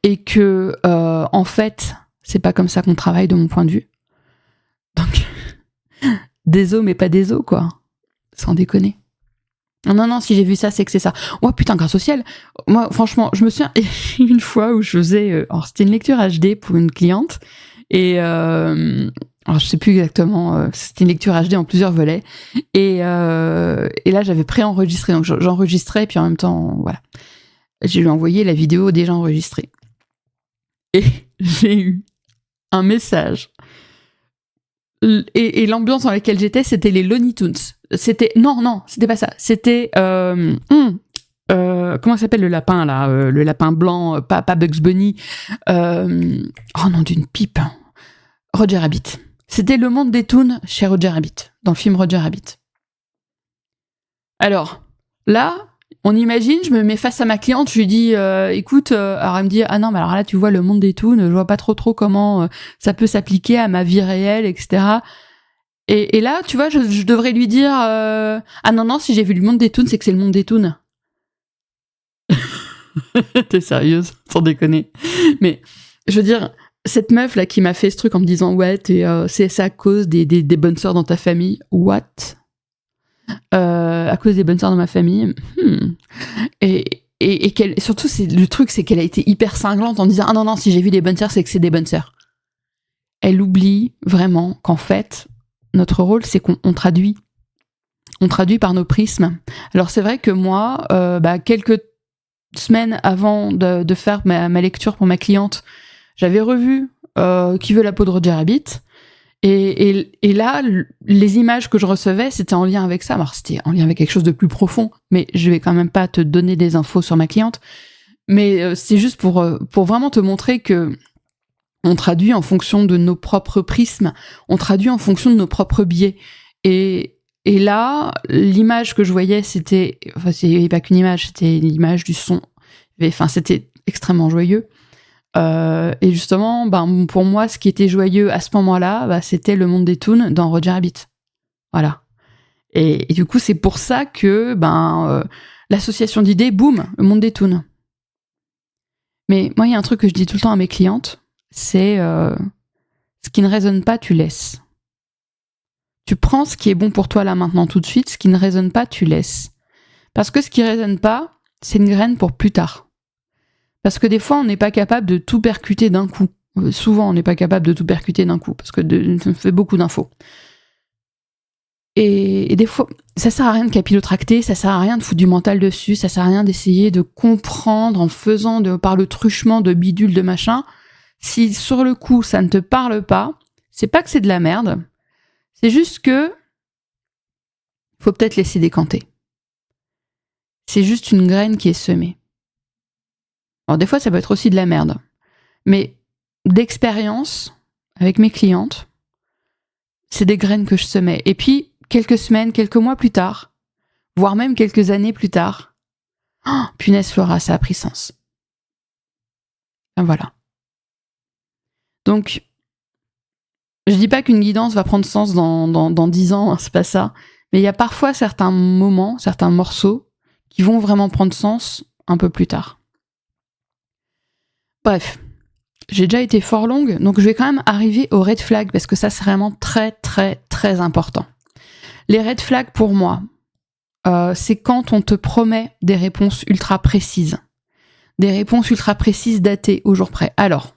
et que en fait c'est pas comme ça qu'on travaille de mon point de vue, donc désolé mais pas désolé quoi, sans déconner. Non, si j'ai vu ça c'est que c'est ça. Oh putain, grâce au ciel, moi franchement je me souviens une fois où je faisais c'était une lecture HD pour une cliente et alors je sais plus exactement, c'était une lecture HD en plusieurs volets et là j'avais préenregistré, donc j'enregistrais puis en même temps voilà, je lui ai envoyé la vidéo déjà enregistrée et j'ai eu un message et l'ambiance dans laquelle j'étais c'était les Looney Tunes, c'était non c'était pas ça, c'était comment s'appelle le lapin là, le lapin blanc, pas Bugs Bunny, oh non d'une pipe, Roger Rabbit. C'était le monde des toons chez Roger Rabbit, dans le film Roger Rabbit. Alors, là, on imagine, je me mets face à ma cliente, je lui dis, écoute, alors elle me dit, ah non, mais alors là, tu vois, le monde des toons, je vois pas trop comment ça peut s'appliquer à ma vie réelle, etc. Et là, tu vois, je devrais lui dire, ah non, si j'ai vu le monde des toons, c'est que c'est le monde des toons. T'es sérieuse, sans déconner. Mais, je veux dire... Cette meuf là qui m'a fait ce truc en me disant ouais c'est à cause des bonnes sœurs dans ta famille, what, à cause des bonnes sœurs dans ma famille, et qu'elle, surtout c'est le truc c'est qu'elle a été hyper cinglante en disant ah non si j'ai vu des bonnes sœurs c'est que c'est des bonnes sœurs. Elle oublie vraiment qu'en fait notre rôle c'est qu'on traduit on traduit par nos prismes. Alors c'est vrai que moi, quelques semaines avant de faire ma lecture pour ma cliente, j'avais revu Qui veut la peau de Roger Rabbit. Et là, les images que je recevais, c'était en lien avec ça. Alors, c'était en lien avec quelque chose de plus profond, mais je vais quand même pas te donner des infos sur ma cliente. Mais c'est juste pour vraiment te montrer que on traduit en fonction de nos propres prismes, on traduit en fonction de nos propres biais. Et là, l'image que je voyais, c'était... Enfin, il n'y avait pas qu'une image, c'était l'image du son. Enfin, c'était extrêmement joyeux. Et justement, pour moi, ce qui était joyeux à ce moment-là, c'était le monde des toons dans Roger Rabbit. Voilà. Et du coup, c'est pour ça que l'association d'idées, boum, le monde des toons. Mais moi, il y a un truc que je dis tout le temps à mes clientes, c'est ce qui ne résonne pas, tu laisses. Tu prends ce qui est bon pour toi là maintenant tout de suite, ce qui ne résonne pas, tu laisses. Parce que ce qui résonne pas, c'est une graine pour plus tard. Parce que des fois, on n'est pas capable de tout percuter d'un coup. Souvent, on n'est pas capable de tout percuter d'un coup, parce que ça fait beaucoup d'infos. Et des fois, ça sert à rien de capillotracter, ça sert à rien de foutre du mental dessus, ça sert à rien d'essayer de comprendre en faisant par le truchement de bidule de machin. Si sur le coup, ça ne te parle pas, c'est pas que c'est de la merde, c'est juste que faut peut-être laisser décanter. C'est juste une graine qui est semée. Alors des fois, ça peut être aussi de la merde. Mais d'expérience, avec mes clientes, c'est des graines que je semais. Et puis, quelques semaines, quelques mois plus tard, voire même quelques années plus tard, punaise Flora, ça a pris sens. Voilà. Donc, je dis pas qu'une guidance va prendre sens dans 10 ans, hein, c'est pas ça. Mais il y a parfois certains moments, certains morceaux, qui vont vraiment prendre sens un peu plus tard. Bref, j'ai déjà été fort longue, donc je vais quand même arriver aux red flags, parce que ça, c'est vraiment très, très, très important. Les red flags, pour moi, c'est quand on te promet des réponses ultra précises. Des réponses ultra précises datées au jour près. Alors,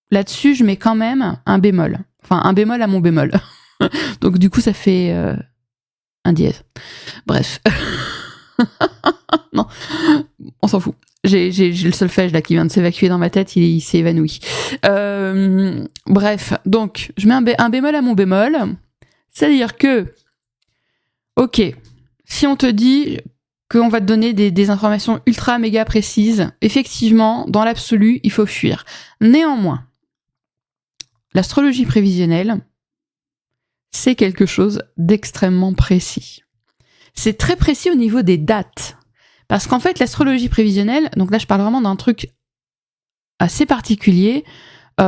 là-dessus, je mets quand même un bémol. Enfin, un bémol à mon bémol. Donc, du coup, ça fait un dièse. Bref. Non, on s'en fout. J'ai le solfège là qui vient de s'évacuer dans ma tête, il s'est évanoui. Bref, donc je mets un bémol à mon bémol, c'est-à-dire que, ok, si on te dit qu'on va te donner des informations ultra méga précises, effectivement, dans l'absolu, il faut fuir. Néanmoins, l'astrologie prévisionnelle, c'est quelque chose d'extrêmement précis. C'est très précis au niveau des dates. Parce qu'en fait, l'astrologie prévisionnelle, donc là je parle vraiment d'un truc assez particulier,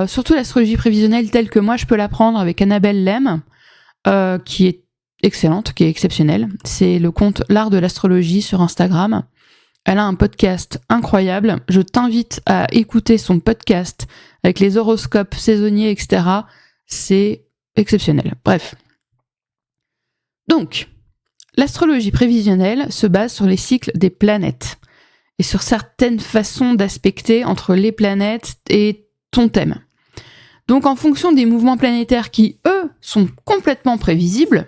surtout l'astrologie prévisionnelle telle que moi je peux l'apprendre avec Annabelle Lem, qui est excellente, qui est exceptionnelle. C'est le compte L'Art de l'Astrologie sur Instagram. Elle a un podcast incroyable. Je t'invite à écouter son podcast avec les horoscopes saisonniers, etc. C'est exceptionnel. Bref. Donc, l'astrologie prévisionnelle se base sur les cycles des planètes et sur certaines façons d'aspecter entre les planètes et ton thème. Donc en fonction des mouvements planétaires qui, eux, sont complètement prévisibles,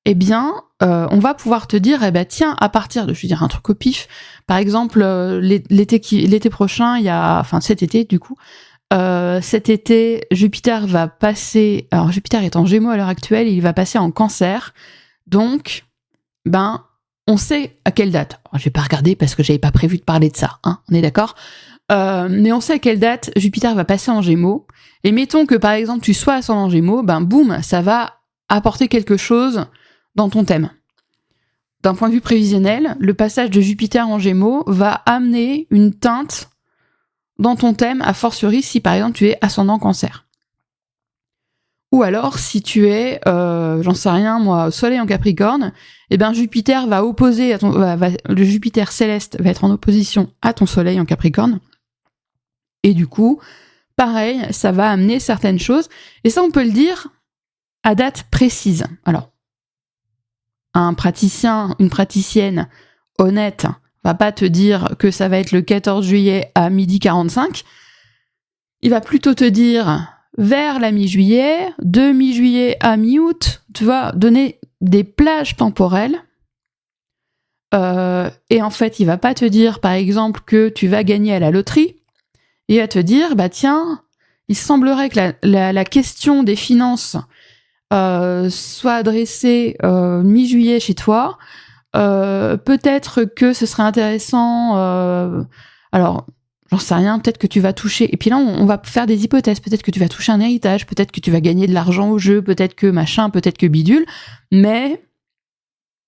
eh bien, on va pouvoir te dire, tiens, à partir de, je vais dire un truc au pif, par exemple, l'été prochain, cet été du coup, cet été, Jupiter va passer, alors Jupiter est en Gémeaux à l'heure actuelle, il va passer en Cancer. Donc, on sait à quelle date. Alors, je vais pas regarder parce que j'avais pas prévu de parler de ça, hein, on est d'accord. Mais on sait à quelle date Jupiter va passer en Gémeaux. Et mettons que par exemple tu sois ascendant Gémeaux, boum, ça va apporter quelque chose dans ton thème. D'un point de vue prévisionnel, le passage de Jupiter en Gémeaux va amener une teinte dans ton thème, a fortiori si par exemple tu es ascendant Cancer. Ou alors, si tu es, j'en sais rien, moi, Soleil en Capricorne, Jupiter va opposer à le Jupiter céleste va être en opposition à ton Soleil en Capricorne. Et du coup, pareil, ça va amener certaines choses. Et ça, on peut le dire à date précise. Alors, un praticien, une praticienne honnête va pas te dire que ça va être le 14 juillet à 12h45. Il va plutôt te dire vers la mi-juillet, de mi-juillet à mi-août, tu vois, donner des plages temporelles. Et en fait, il va pas te dire, par exemple, que tu vas gagner à la loterie. Il va te dire, bah tiens, il semblerait que la question des finances soit adressée mi-juillet chez toi. Peut-être que ce serait intéressant. Alors, j'en sais rien. Peut-être que tu vas toucher. Et puis là, on va faire des hypothèses. Peut-être que tu vas toucher un héritage. Peut-être que tu vas gagner de l'argent au jeu. Peut-être que machin. Peut-être que bidule. Mais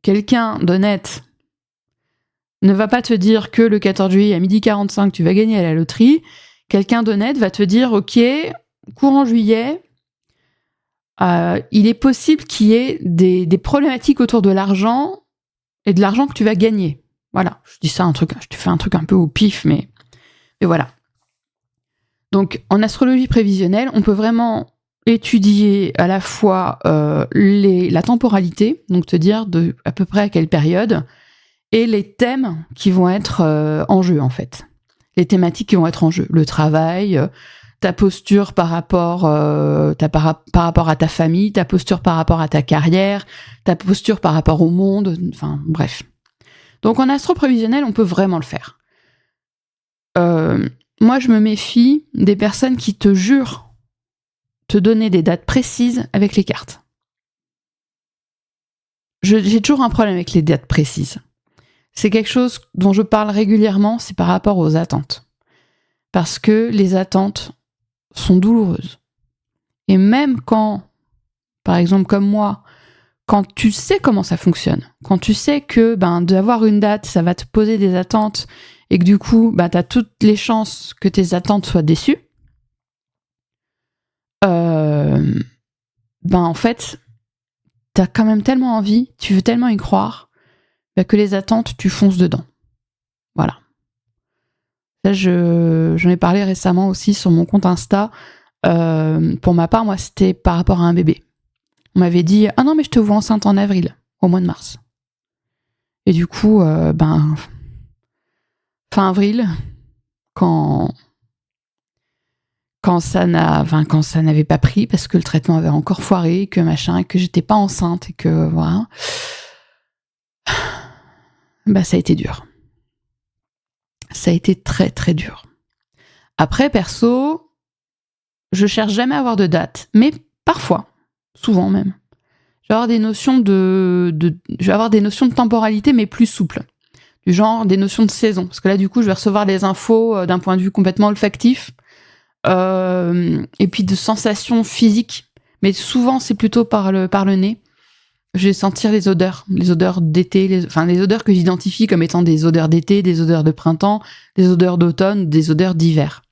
quelqu'un d'honnête ne va pas te dire que le 14 juillet à 12h45, tu vas gagner à la loterie. Quelqu'un d'honnête va te dire, ok, courant juillet, il est possible qu'il y ait des problématiques autour de l'argent et de l'argent que tu vas gagner. Voilà, je dis ça je te fais un truc un peu au pif, mais voilà. Donc, en astrologie prévisionnelle, on peut vraiment étudier à la fois la temporalité, donc te dire à peu près à quelle période, et les thèmes qui vont être en jeu, en fait. Les thématiques qui vont être en jeu. Le travail, ta posture par rapport à ta famille, ta posture par rapport à ta carrière, ta posture par rapport au monde, enfin, bref. Donc, en astro-prévisionnel, on peut vraiment le faire. Moi, je me méfie des personnes qui te jurent te donner des dates précises avec les cartes. J'ai toujours un problème avec les dates précises. C'est quelque chose dont je parle régulièrement, c'est par rapport aux attentes. Parce que les attentes sont douloureuses. Et même quand, par exemple comme moi, quand tu sais comment ça fonctionne, quand tu sais que d'avoir une date, ça va te poser des attentes et que du coup, tu as toutes les chances que tes attentes soient déçues, en fait, tu as quand même tellement envie, tu veux tellement y croire, que les attentes, tu fonces dedans. Voilà. Ça, j'en ai parlé récemment aussi sur mon compte Insta. Pour ma part, moi, c'était par rapport à un bébé. On m'avait dit « Ah non, mais je te vois enceinte en avril, au mois de mars. » Et du coup, fin avril, quand ça n'avait pas pris, parce que le traitement avait encore foiré, que machin, et que j'étais pas enceinte, et que voilà, ça a été dur. Ça a été très très dur. Après, perso, je cherche jamais à avoir de date, mais parfois, souvent même, je vais avoir des notions de temporalité, mais plus souples. Du genre des notions de saison. Parce que là, du coup, je vais recevoir les infos d'un point de vue complètement olfactif, et puis de sensations physiques. Mais souvent, c'est plutôt par le nez. Je vais sentir les odeurs d'été, les odeurs que j'identifie comme étant des odeurs d'été, des odeurs de printemps, des odeurs d'automne, des odeurs d'hiver.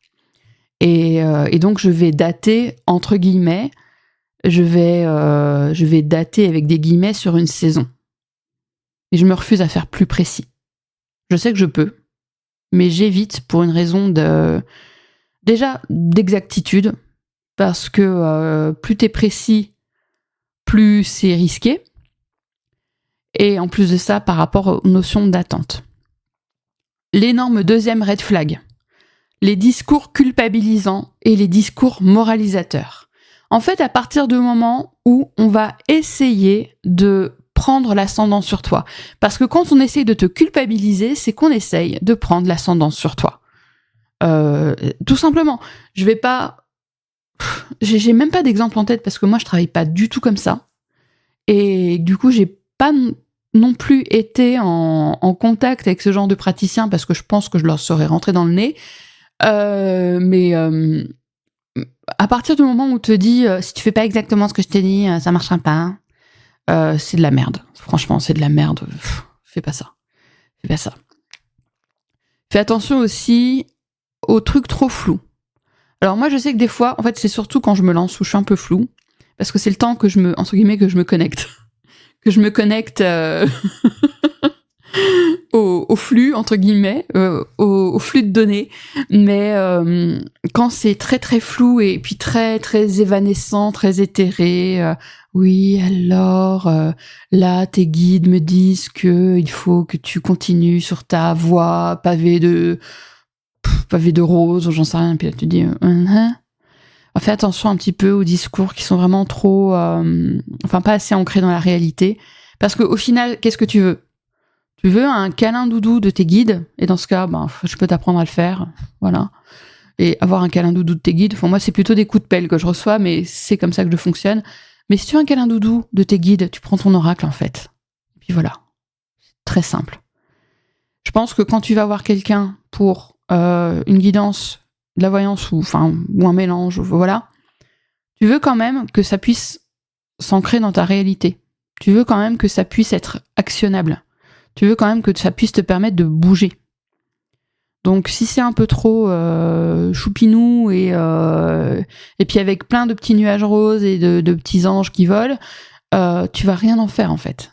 Et donc, je vais dater, entre guillemets, je vais dater avec des guillemets sur une saison. Et je me refuse à faire plus précis. Je sais que je peux, mais j'évite pour une raison d'exactitude, parce que plus t'es précis, plus c'est risqué. Et en plus de ça, par rapport aux notions d'attente. L'énorme deuxième red flag. Les discours culpabilisants et les discours moralisateurs. En fait, à partir du moment où on va essayer de prendre l'ascendant sur toi. Parce que quand on essaye de te culpabiliser, c'est qu'on essaye de prendre l'ascendant sur toi. Tout simplement. J'ai même pas d'exemple en tête parce que moi, je travaille pas du tout comme ça. Et du coup, j'ai pas non plus été en contact avec ce genre de praticiens parce que je pense que je leur serais rentré dans le nez. Mais à partir du moment où on te dit si tu fais pas exactement ce que je t'ai dit, ça marchera pas. C'est de la merde. Franchement, c'est de la merde. Fais pas ça. Fais pas ça. Fais attention aussi aux trucs trop flous. Alors moi, je sais que des fois, en fait, c'est surtout quand je me lance où je suis un peu flou, parce que c'est le temps que entre guillemets, que je me connecte. Que je me connecte au flux, entre guillemets, au flux de données. Mais quand c'est très très flou et puis très très évanescent, très éthéré, oui, alors là, tes guides me disent que il faut que tu continues sur ta voie pavée de roses, ou j'en sais rien. Puis là, tu dis, enfin, fais attention un petit peu aux discours qui sont vraiment trop, pas assez ancrés dans la réalité. Parce qu'au final, qu'est-ce que tu veux ? Tu veux un câlin doudou de tes guides, et dans ce cas, je peux t'apprendre à le faire, voilà. Et avoir un câlin doudou de tes guides, moi, c'est plutôt des coups de pelle que je reçois, mais c'est comme ça que je fonctionne. Mais si tu veux un câlin doudou de tes guides, tu prends ton oracle, en fait. Et puis voilà. C'est très simple. Je pense que quand tu vas voir quelqu'un pour une guidance, de la voyance, ou un mélange, voilà, tu veux quand même que ça puisse s'ancrer dans ta réalité. Tu veux quand même que ça puisse être actionnable. Tu veux quand même que ça puisse te permettre de bouger. Donc si c'est un peu trop choupinou et puis avec plein de petits nuages roses et de petits anges qui volent, tu vas rien en faire en fait.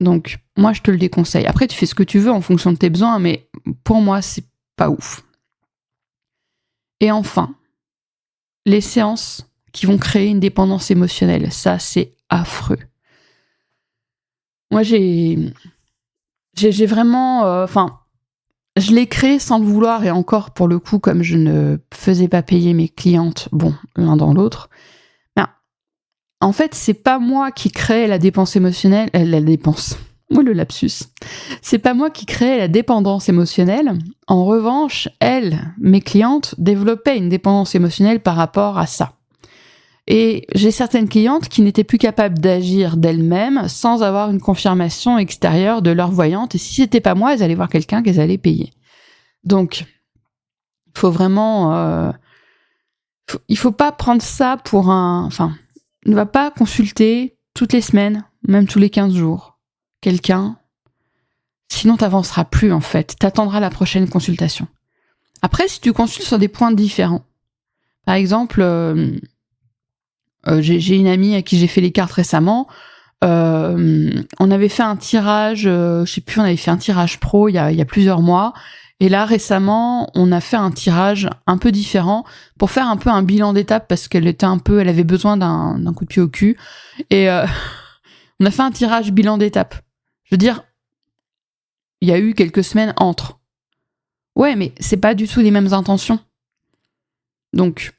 Donc moi je te le déconseille. Après tu fais ce que tu veux en fonction de tes besoins, mais pour moi c'est pas ouf. Et enfin, les séances qui vont créer une dépendance émotionnelle, ça c'est affreux. Moi j'ai vraiment, je l'ai créé sans le vouloir, et encore pour le coup, comme je ne faisais pas payer mes clientes, l'un dans l'autre, en fait, c'est pas moi qui crée la dépense émotionnelle, le lapsus. C'est pas moi qui crée la dépendance émotionnelle. En revanche, mes clientes, développaient une dépendance émotionnelle par rapport à ça. Et j'ai certaines clientes qui n'étaient plus capables d'agir d'elles-mêmes sans avoir une confirmation extérieure de leur voyante. Et si c'était pas moi, elles allaient voir quelqu'un qu'elles allaient payer. Donc, il faut vraiment... il faut pas prendre ça pour ne va pas consulter toutes les semaines, même tous les 15 jours, quelqu'un. Sinon, t'avanceras plus, en fait. T'attendras la prochaine consultation. Après, si tu consultes sur des points différents, par exemple... j'ai une amie à qui j'ai fait les cartes récemment. On avait fait un tirage, je sais plus, on avait fait un tirage pro il y a plusieurs mois. Et là, récemment, on a fait un tirage un peu différent pour faire un peu un bilan d'étape parce qu'elle avait besoin d'un coup de pied au cul. Et on a fait un tirage bilan d'étape. Je veux dire, il y a eu quelques semaines entre. Ouais, mais c'est pas du tout les mêmes intentions. Donc,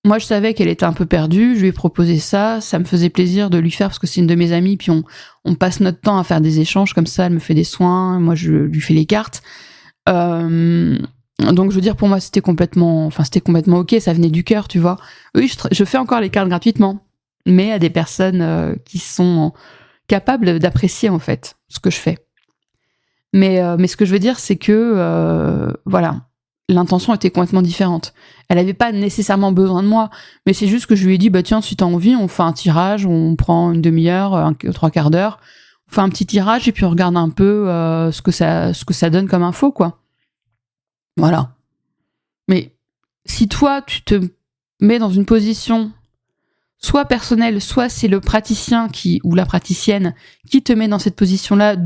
moi, je savais qu'elle était un peu perdue, je lui ai proposé ça me faisait plaisir de lui faire parce que c'est une de mes amies, puis on passe notre temps à faire des échanges comme ça, elle me fait des soins, moi je lui fais les cartes. Donc je veux dire, pour moi, c'était complètement ok, ça venait du cœur, tu vois. Oui, je fais encore les cartes gratuitement, mais à des personnes qui sont capables d'apprécier en fait ce que je fais. Mais ce que je veux dire, c'est que voilà. L'intention était complètement différente. Elle avait pas nécessairement besoin de moi, mais c'est juste que je lui ai dit, tiens, si t'as envie, on fait un tirage, on prend une demi-heure, 3/4 d'heure, on fait un petit tirage et puis on regarde un peu ce que ça donne comme info, quoi. Voilà. Mais si toi, tu te mets dans une position soit personnelle, soit c'est le praticien ou la praticienne qui te met dans cette position-là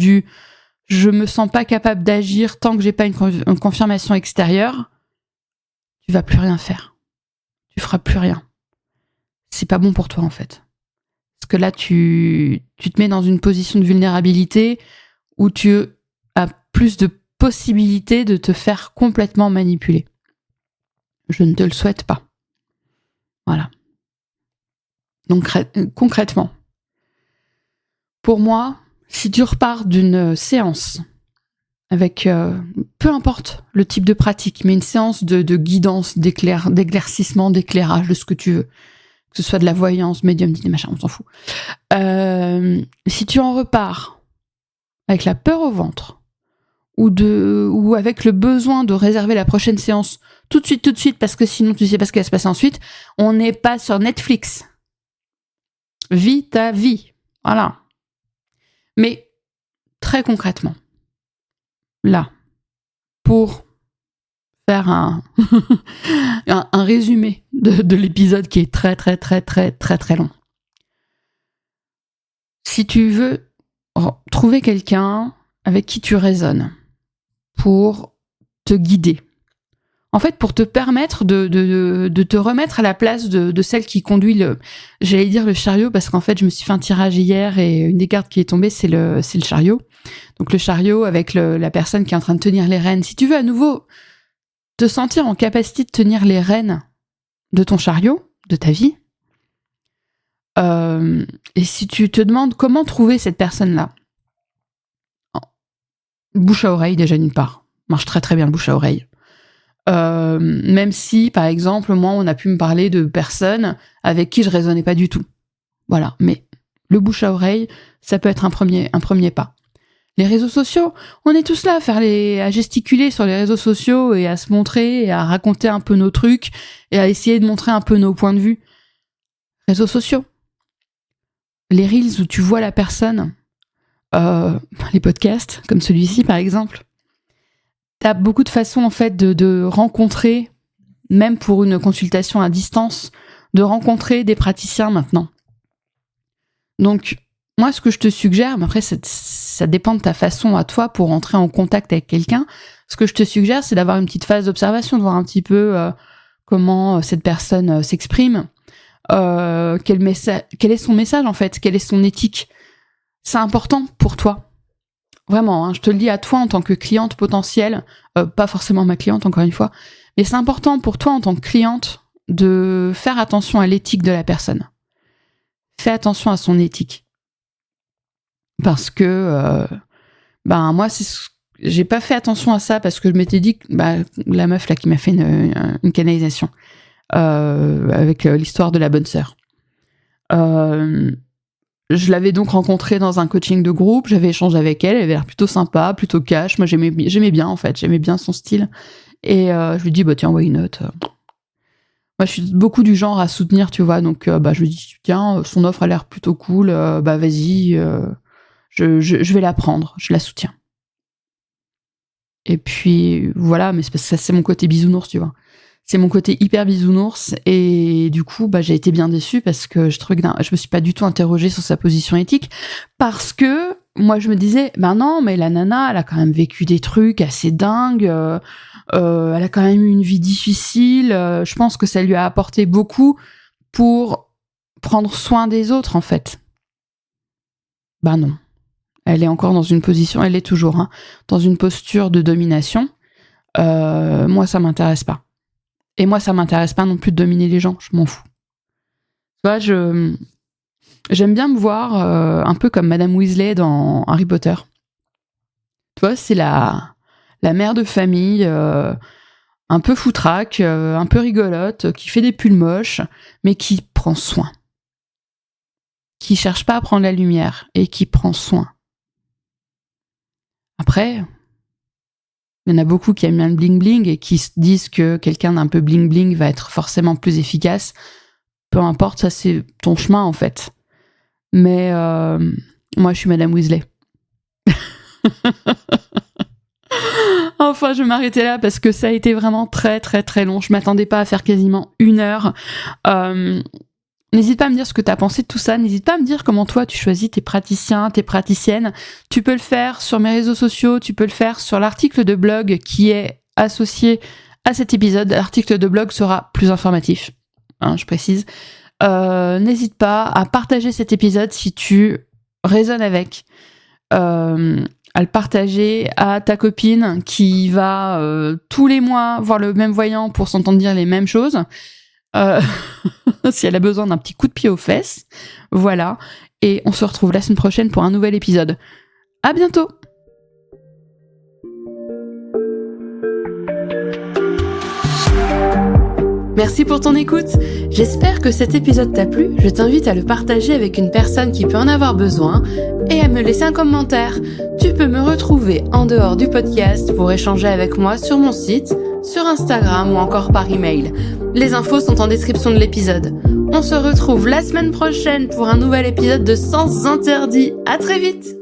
je me sens pas capable d'agir tant que j'ai pas une confirmation extérieure, tu vas plus rien faire. Tu feras plus rien. C'est pas bon pour toi, en fait. Parce que là, tu te mets dans une position de vulnérabilité où tu as plus de possibilités de te faire complètement manipuler. Je ne te le souhaite pas. Voilà. Donc, concrètement, pour moi, si tu repars d'une séance avec, peu importe le type de pratique, mais une séance de guidance, d'éclaircissement, d'éclairage, de ce que tu veux, que ce soit de la voyance, médiumnité, machin, on s'en fout. Si tu en repars avec la peur au ventre, ou avec le besoin de réserver la prochaine séance tout de suite, parce que sinon tu sais pas ce qui va se passer ensuite, on n'est pas sur Netflix. Vis ta vie. Voilà. Mais, très concrètement, là, pour faire un résumé de l'épisode qui est très, très, très, très, très, très long. Si tu veux trouver quelqu'un avec qui tu résonnes pour te guider, en fait, pour te permettre de te remettre à la place de celle qui conduit j'allais dire le chariot, parce qu'en fait, je me suis fait un tirage hier et une des cartes qui est tombée, c'est le chariot. Donc le chariot avec la personne qui est en train de tenir les rênes. Si tu veux à nouveau te sentir en capacité de tenir les rênes de ton chariot, de ta vie. Et si tu te demandes comment trouver cette personne-là, bouche à oreille déjà d'une part, marche très très bien le bouche à oreille. Même si, par exemple, moi, on a pu me parler de personnes avec qui je raisonnais pas du tout. Voilà, mais le bouche à oreille, ça peut être un premier pas. Les réseaux sociaux, on est tous là à gesticuler sur les réseaux sociaux et à se montrer et à raconter un peu nos trucs et à essayer de montrer un peu nos points de vue. Réseaux sociaux. Les reels où tu vois la personne, les podcasts, comme celui-ci par exemple. T'as beaucoup de façons en fait de rencontrer, même pour une consultation à distance, de rencontrer des praticiens maintenant. Donc, moi, ce que je te suggère, mais après, ça dépend de ta façon à toi pour entrer en contact avec quelqu'un. Ce que je te suggère, c'est d'avoir une petite phase d'observation, de voir un petit peu comment cette personne s'exprime, quel est son message en fait, quelle est son éthique. C'est important pour toi. Vraiment, hein, je te le dis à toi en tant que cliente potentielle, pas forcément ma cliente encore une fois, mais c'est important pour toi en tant que cliente de faire attention à l'éthique de la personne. Fais attention à son éthique. Parce que, moi, j'ai pas fait attention à ça parce que je m'étais dit que la meuf là qui m'a fait une canalisation avec l'histoire de la bonne sœur. Je l'avais donc rencontrée dans un coaching de groupe, j'avais échangé avec elle avait l'air plutôt sympa, plutôt cash. Moi, j'aimais bien en fait, j'aimais bien son style. Et je lui dis, tiens, why not ? Moi, je suis beaucoup du genre à soutenir, tu vois. Donc, je lui dis, tiens, son offre a l'air plutôt cool, vas-y, je vais la prendre, je la soutiens. Et puis, voilà, mais c'est parce que ça, c'est mon côté bisounours, tu vois. C'est mon côté hyper bisounours. Et du coup, j'ai été bien déçue parce que je me suis pas du tout interrogée sur sa position éthique. Parce que, moi, je me disais, non, mais la nana, elle a quand même vécu des trucs assez dingues. Elle a quand même eu une vie difficile. Je pense que ça lui a apporté beaucoup pour prendre soin des autres, en fait. Non. Elle est encore dans une position, elle est toujours, dans une posture de domination. Moi, ça m'intéresse pas. Et moi, ça m'intéresse pas non plus de dominer les gens, je m'en fous. Tu vois, j'aime bien me voir un peu comme Madame Weasley dans Harry Potter. Tu vois, c'est la mère de famille, un peu foutraque, un peu rigolote, qui fait des pulls moches, mais qui prend soin. Qui cherche pas à prendre la lumière et qui prend soin. Après, il y en a beaucoup qui aiment bien le bling-bling et qui se disent que quelqu'un d'un peu bling-bling va être forcément plus efficace. Peu importe, ça c'est ton chemin en fait. Mais moi je suis Madame Weasley. Enfin, je vais m'arrêter là parce que ça a été vraiment très très très long. Je m'attendais pas à faire quasiment 1 heure. N'hésite pas à me dire ce que tu as pensé de tout ça. N'hésite pas à me dire comment toi tu choisis tes praticiens, tes praticiennes. Tu peux le faire sur mes réseaux sociaux, tu peux le faire sur l'article de blog qui est associé à cet épisode. L'article de blog sera plus informatif, je précise. N'hésite pas à partager cet épisode si tu résonnes avec. À le partager à ta copine qui va tous les mois voir le même voyant pour s'entendre dire les mêmes choses. Si elle a besoin d'un petit coup de pied aux fesses. Voilà. Et on se retrouve la semaine prochaine pour un nouvel épisode. À bientôt! Merci pour ton écoute. J'espère que cet épisode t'a plu. Je t'invite à le partager avec une personne qui peut en avoir besoin et à me laisser un commentaire. Tu peux me retrouver en dehors du podcast pour échanger avec moi sur mon site, sur Instagram ou encore par email. Les infos sont en description de l'épisode. On se retrouve la semaine prochaine pour un nouvel épisode de Sens Interdits. À très vite!